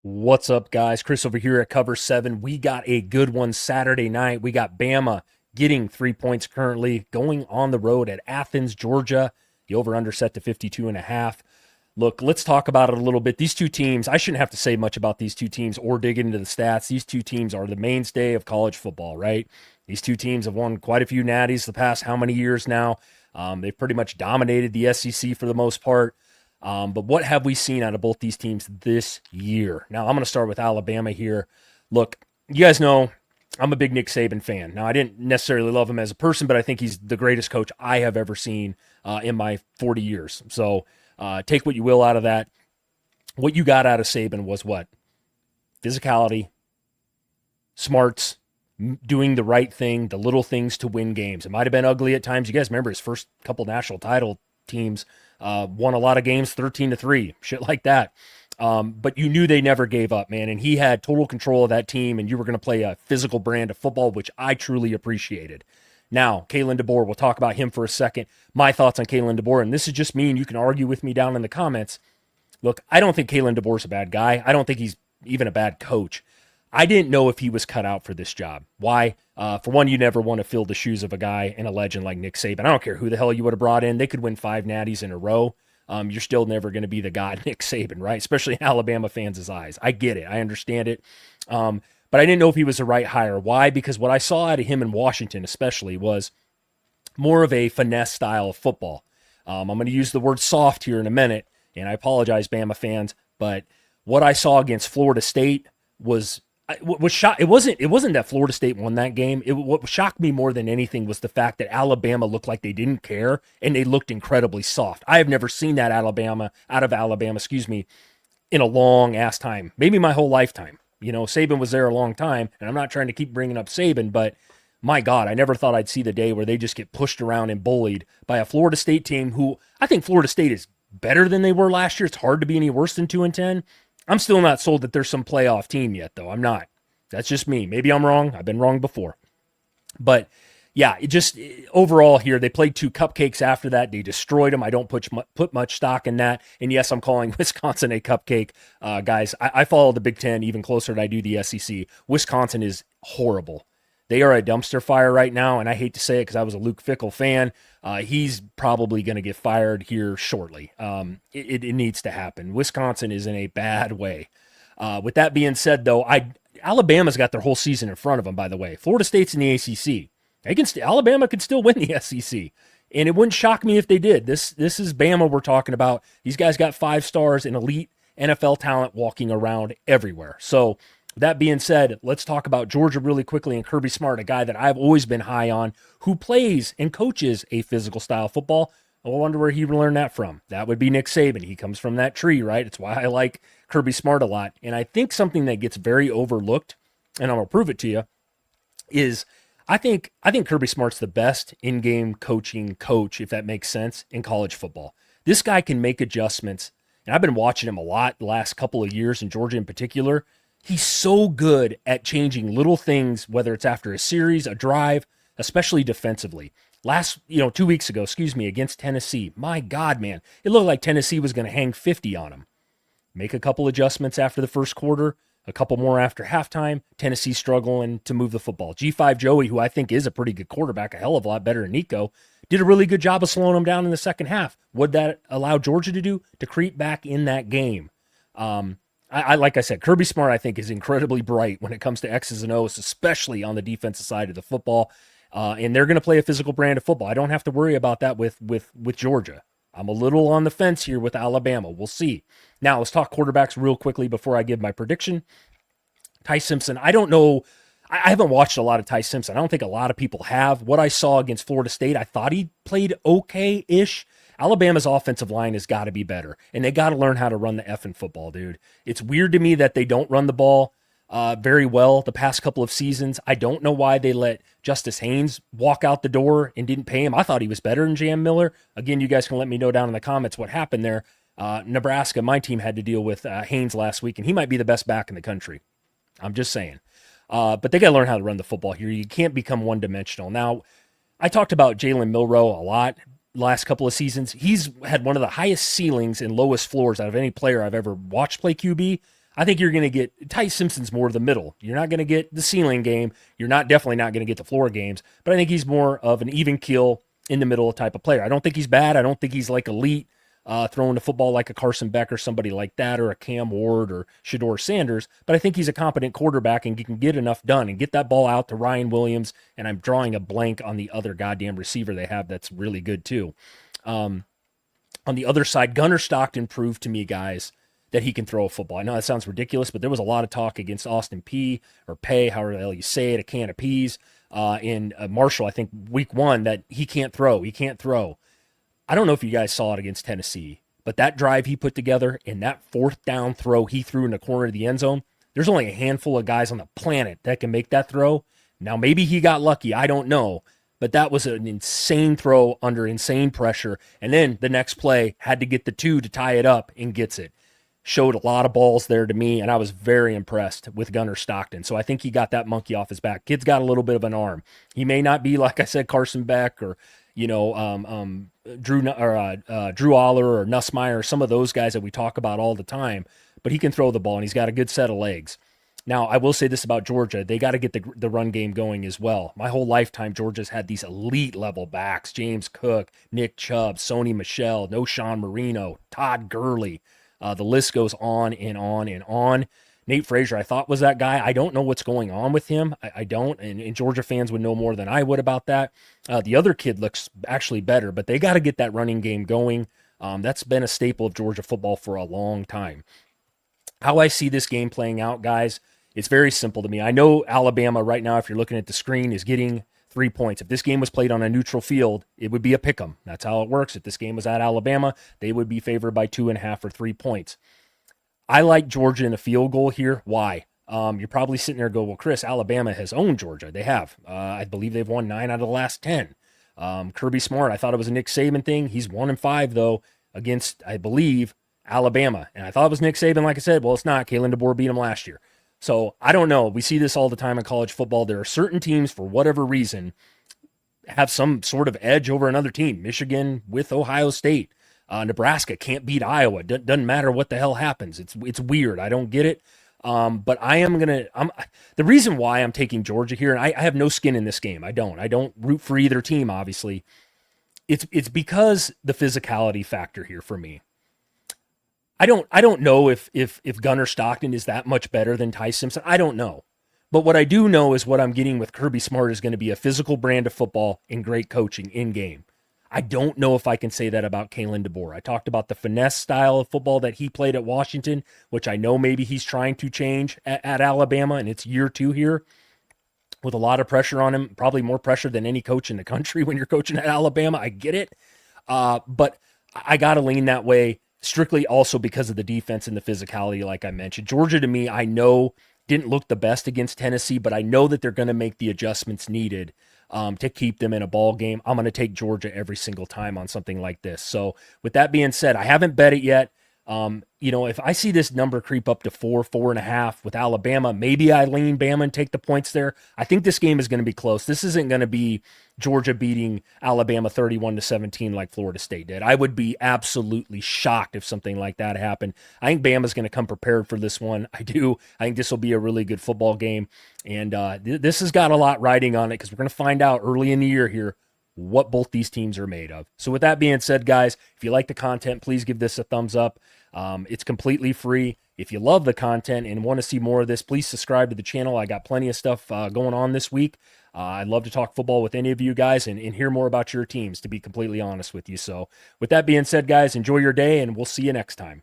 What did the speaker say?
What's up, guys? Chris over here at Cover 7. We got a good one Saturday night. We got Bama getting 3 points currently, going on the road at Athens, Georgia. The over-under set to 52.5. Look, let's talk about it a little bit. These two teams, I shouldn't have to say much about these two teams or dig into the stats. These two teams are the mainstay of college football, right? These two teams have won quite a few natties the past how many years now? They've pretty much dominated the SEC for the most part. But what have we seen out of both these teams this year? Now, I'm going to start with Alabama here. Look, you guys know I'm a big Nick Saban fan. Now, I didn't necessarily love him as a person, but I think he's the greatest coach I have ever seen in my 40 years. So take what you will out of that. What you got out of Saban was what? Physicality, smarts, doing the right thing, the little things to win games. It might have been ugly at times. You guys remember his first couple national title teams won a lot of games 13-3, shit like that. But you knew they never gave up, man. And he had total control of that team, and you were going to play a physical brand of football, which I truly appreciated. Now, Kalen DeBoer, we'll talk about him for a second. My thoughts on Kalen DeBoer, and this is just me, and you can argue with me down in the comments. Look, I don't think Kalen DeBoer's a bad guy. I don't think he's even a bad coach. I didn't know if he was cut out for this job. Why? For one, you never want to fill the shoes of a guy and a legend like Nick Saban. I don't care who the hell you would have brought in. They could win 5 natties in a row. You're still never going to be the guy Nick Saban, right? Especially in Alabama fans' eyes. I get it. I understand it. But I didn't know if he was the right hire. Why? Because what I saw out of him in Washington especially was more of a finesse style of football. I'm going to use the word soft here in a minute, and I apologize, Bama fans, but what I saw against Florida State was shocked. It wasn't that Florida State won that game. What shocked me more than anything was the fact that Alabama looked like they didn't care and they looked incredibly soft. I have never seen that out of Alabama, in a long ass time, maybe my whole lifetime. You know, Saban was there a long time, and I'm not trying to keep bringing up Saban, but my God, I never thought I'd see the day where they just get pushed around and bullied by a Florida State team who I think Florida State is better than they were last year. It's hard to be any worse than 2-10. I'm still not sold that there's some playoff team yet, though. I'm not. That's just me. Maybe I'm wrong. I've been wrong before. But, yeah, overall here, they played 2 cupcakes after that. They destroyed them. I don't put much stock in that. And, yes, I'm calling Wisconsin a cupcake. Guys, I follow the Big Ten even closer than I do the SEC. Wisconsin is horrible. They are a dumpster fire right now, and I hate to say it because I was a Luke Fickell fan. He's probably going to get fired here shortly. It needs to happen. Wisconsin is in a bad way. With that being said, though, Alabama's got their whole season in front of them, by the way. Florida State's in the ACC. Alabama could still win the SEC, and it wouldn't shock me if they did. This is Bama we're talking about. These guys got 5 stars and elite NFL talent walking around everywhere. So, that being said, let's talk about Georgia really quickly and Kirby Smart, a guy that I've always been high on, who plays and coaches a physical style football. I wonder where he learned that from. That would be Nick Saban. He comes from that tree, right? It's why I like Kirby Smart a lot. And I think something that gets very overlooked, and I'm going to prove it to you, is I think Kirby Smart's the best in-game coaching coach, if that makes sense, in college football. This guy can make adjustments, and I've been watching him a lot the last couple of years, in Georgia in particular. He's so good at changing little things, whether it's after a series, a drive, especially defensively. 2 weeks ago, against Tennessee. My God, man. It looked like Tennessee was going to hang 50 on him. Make a couple adjustments after the first quarter, a couple more after halftime. Tennessee struggling to move the football. G5 Joey, who I think is a pretty good quarterback, a hell of a lot better than Nico, did a really good job of slowing him down in the second half. What'd that allow Georgia to do? To creep back in that game. Like I said, Kirby Smart, I think, is incredibly bright when it comes to X's and O's, especially on the defensive side of the football. And they're going to play a physical brand of football. I don't have to worry about that with Georgia. I'm a little on the fence here with Alabama. We'll see. Now, let's talk quarterbacks real quickly before I give my prediction. Ty Simpson, I don't know. I haven't watched a lot of Ty Simpson. I don't think a lot of people have. What I saw against Florida State, I thought he played okay-ish. Alabama's offensive line has got to be better, and they got to learn how to run the effing football, dude. It's weird to me that they don't run the ball very well the past couple of seasons. I don't know why they let Justice Haynes walk out the door and didn't pay him. I thought he was better than Jam Miller. Again, you guys can let me know down in the comments what happened there. Nebraska, my team had to deal with Haynes last week, and he might be the best back in the country. I'm just saying. But they got to learn how to run the football here. You can't become one-dimensional. Now, I talked about Jalen Milroe a lot last couple of seasons. He's had one of the highest ceilings and lowest floors out of any player I've ever watched play QB. I think you're going to get Ty Simpson's more the middle. You're not going to get the ceiling game. You're definitely not going to get the floor games, but I think he's more of an even keel in the middle type of player. I don't think he's bad. I don't think he's like elite throwing the football like a Carson Beck or somebody like that, or a Cam Ward or Shedeur Sanders, but I think he's a competent quarterback and he can get enough done and get that ball out to Ryan Williams, and I'm drawing a blank on the other goddamn receiver they have that's really good too. On the other side, Gunnar Stockton proved to me, guys, that he can throw a football. I know that sounds ridiculous, but there was a lot of talk against Austin P or Pay, however the hell you say it, a can of peas, in Marshall, I think week 1, that he can't throw. He can't throw. I don't know if you guys saw it against Tennessee, but that drive he put together and that 4th down throw he threw in the corner of the end zone, there's only a handful of guys on the planet that can make that throw. Now, maybe he got lucky. I don't know. But that was an insane throw under insane pressure. And then the next play had to get the 2 to tie it up and gets it. Showed a lot of balls there to me, and I was very impressed with Gunnar Stockton. So I think he got that monkey off his back. Kid's got a little bit of an arm. He may not be, like I said, Carson Beck or Drew Aller or Nussmeier, some of those guys that we talk about all the time, but he can throw the ball and he's got a good set of legs. Now, I will say this about Georgia. They got to get the run game going as well. My whole lifetime, Georgia's had these elite level backs: James Cook, Nick Chubb, Sony Michel, Noshawn Marino, Todd Gurley. The list goes on and on and on. Nate Frazier, I thought, was that guy. I don't know what's going on with him. I don't, and Georgia fans would know more than I would about that. The other kid looks actually better, but they got to get that running game going. That's been a staple of Georgia football for a long time. How I see this game playing out, guys, it's very simple to me. I know Alabama right now, if you're looking at the screen, is getting 3 points. If this game was played on a neutral field, it would be a pick 'em. That's how it works. If this game was at Alabama, they would be favored by 2.5 or 3 points. I like Georgia in a field goal here. Why? You're probably sitting there and go, well, Chris, Alabama has owned Georgia. They have. I believe they've won 9 out of the last 10. Kirby Smart, I thought it was a Nick Saban thing. He's 1-5, though, against, I believe, Alabama. And I thought it was Nick Saban. Like I said, well, it's not. Kalen DeBoer beat him last year. So I don't know. We see this all the time in college football. There are certain teams, for whatever reason, have some sort of edge over another team. Michigan with Ohio State. Nebraska can't beat Iowa. Doesn't matter what the hell happens. It's weird. I don't get it. But the reason why I'm taking Georgia here, and I have no skin in this game. I don't root for either team, obviously. It's because the physicality factor here for me. I don't know if Gunnar Stockton is that much better than Ty Simpson. I don't know. But what I do know is what I'm getting with Kirby Smart is going to be a physical brand of football and great coaching in game. I don't know if I can say that about Kalen DeBoer. I talked about the finesse style of football that he played at Washington, which I know maybe he's trying to change at Alabama, and it's year 2 here with a lot of pressure on him, probably more pressure than any coach in the country when you're coaching at Alabama. I get it. But I got to lean that way strictly also because of the defense and the physicality, like I mentioned. Georgia, to me, I know didn't look the best against Tennessee, but I know that they're going to make the adjustments needed to keep them in a ball game. I'm going to take Georgia every single time on something like this. So with that being said, I haven't bet it yet. If I see this number creep up to 4.5 with Alabama, maybe I lean Bama and take the points there. I think this game is going to be close. This isn't going to be Georgia beating Alabama 31-17 like Florida State did. I would be absolutely shocked if something like that happened. I think Bama's going to come prepared for this one. I do. I think this will be a really good football game. And this has got a lot riding on it because we're going to find out early in the year here what both these teams are made of. So with that being said, guys, if you like the content, please give this a thumbs up. It's completely free. If you love the content and want to see more of this, please subscribe to the channel. I got plenty of stuff going on this week. I'd love to talk football with any of you guys and hear more about your teams, to be completely honest with you. So with that being said, guys, enjoy your day, and we'll see you next time.